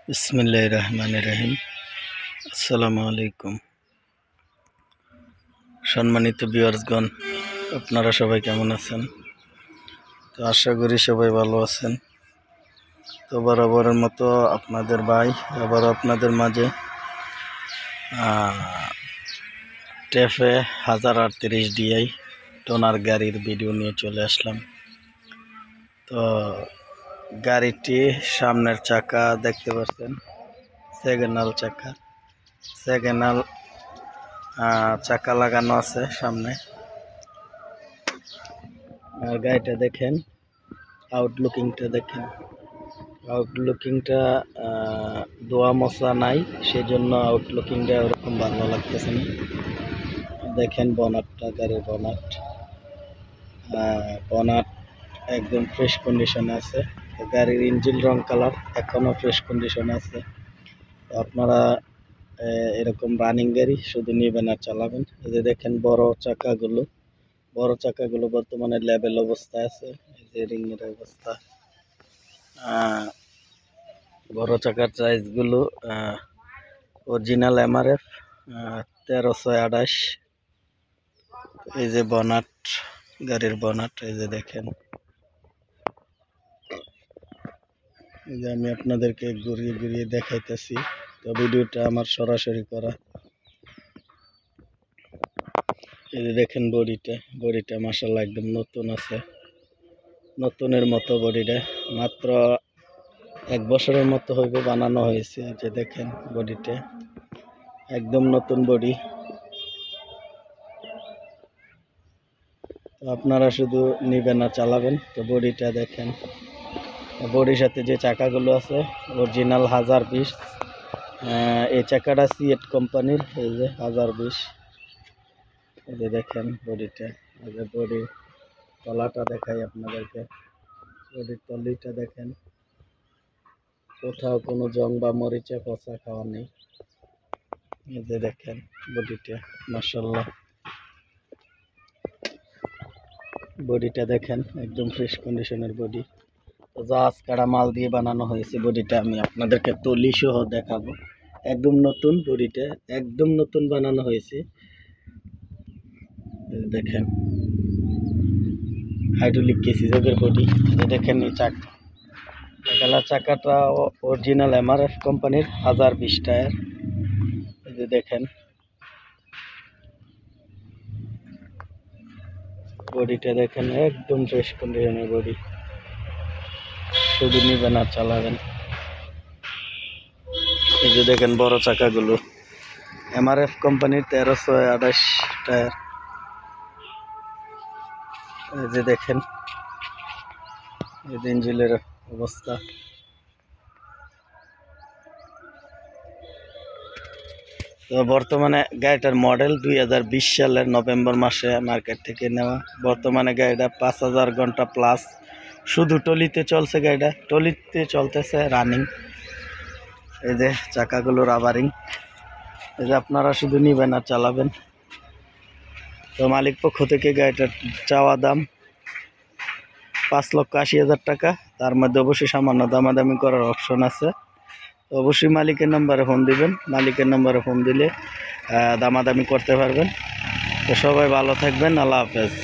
বিসমিল্লাহির রহমানির রহিম। আসসালামু আলাইকুম। সম্মানিত ভিউয়ার্সগণ, আপনারা সবাই কেমন আছেন? তো আশা করি সবাই ভালো আছেন। তো বরাবরের মতো আপনাদের ভাই আবার আপনাদের মাঝে টেফে 1038 DI টোনার গাড়ির ভিডিও নিয়ে চলে আসলাম। তো গাড়িটি সামনের চাকা দেখতে পাচ্ছেন, সেকেন্ডাল চাকা লাগানো আছে সামনে। আর গাড়িটা দেখেন, আউটলুকিংটা দোয়া মশা নাই, সেজন্য আউটলুকিংটা ওরকম ভালো লাগতেছে না। দেখেন গাড়ির বনাট একদম ফ্রেশ কন্ডিশনে আছে। গাড়ির ইঞ্জিন রং কালার এখনো ফ্রেশ কন্ডিশনে আছে। আপনারা এরকম রানিং গাড়ি শুধু নেবেন আর চালাবেন। এই যে দেখেন বড় চাকাগুলো বর্তমানে লেভেল অবস্থায় আছে। এই যে রিংয়ের অবস্থা, বড় চাকার সাইজগুলো অরিজিনাল MRF 1328। এই যে গাড়ির বনাট, এই যে দেখেন। এই যে আমি আপনাদেরকে ঘুরিয়ে ঘুরিয়ে দেখাইতেছি। তো ভিডিওটা আমার সরাসরি করা। এই যে দেখেন বডিটা মাশাআল্লাহ একদম নতুন আছে, নতুনের মতো বডিটা। মাত্র 1 বছরের মতো হইবে বানানো হয়েছে। যে দেখেন বডিটা একদম নতুন বডি। তো আপনারা শুধু নিবেন আর চালাবেন। তো বডিটা দেখেন, বডির সাথে যে চাকাগুলো আছে অরিজিনাল 1020। এই চাকাটা সিয়েট কোম্পানির। এই যে 1020। এই যে দেখেন বডিটা। এই যে বডির তলাটা দেখাই আপনাদেরকে। বডির তলিটা দেখেন, কোথাও কোনো জং বা মরিচা পচা খাওয়া নেই। এই যে দেখেন বডিটা, মাশাআল্লাহ বডিটা দেখেন একদম ফ্রেশ কন্ডিশনের বডি। তো জাহাজ কাটা মাল দিয়ে বানানো হয়েছে বডিটা। আমি আপনাদেরকে তলি সহ দেখাবো। একদম নতুন বডিটা, একদম নতুন বানানো হয়েছে। দেখেন হাইড্রোলিক কেসিজের বডি। দেখেন এই চাকাটা অরিজিনাল MRF কোম্পানির 1020 টায়ার। এই যে দেখেন বডিটা দেখেন একদম ফ্রেশ কন্ডিশনের বডি। শুধু নিবেন আর চালাবেন। এই যে দেখেন বড় চাকাগুলো MRF কোম্পানির 1328 টায়ার। এই যে দেখেন এই যে ইঞ্জিনের অবস্থা। তো বর্তমানে গাড়িটার মডেল 2020 সালের নভেম্বর মাসে মার্কেট থেকে নেওয়া। বর্তমানে গাড়িটা 5000 ঘন্টা প্লাস শুধু টলিতে চলছে। গাড়িটা টলিতে চলতেছে রানিং। এই যে চাকাগুলো রাবারিং। এই যে আপনারা শুধু নিবেন আর চালাবেন। তো মালিক পক্ষ থেকে গাড়িটার চাওয়া দাম 5,80,000 টাকা। তার মধ্যে অবশ্যই সামান্য দামাদামি করার অপশন আছে। তো অবশ্যই মালিকের নাম্বারে ফোন দিবেন। মালিকের নাম্বারে ফোন দিলে দামাদামি করতে পারবেন। তো সবাই ভালো থাকবেন। আল্লাহ হাফেজ।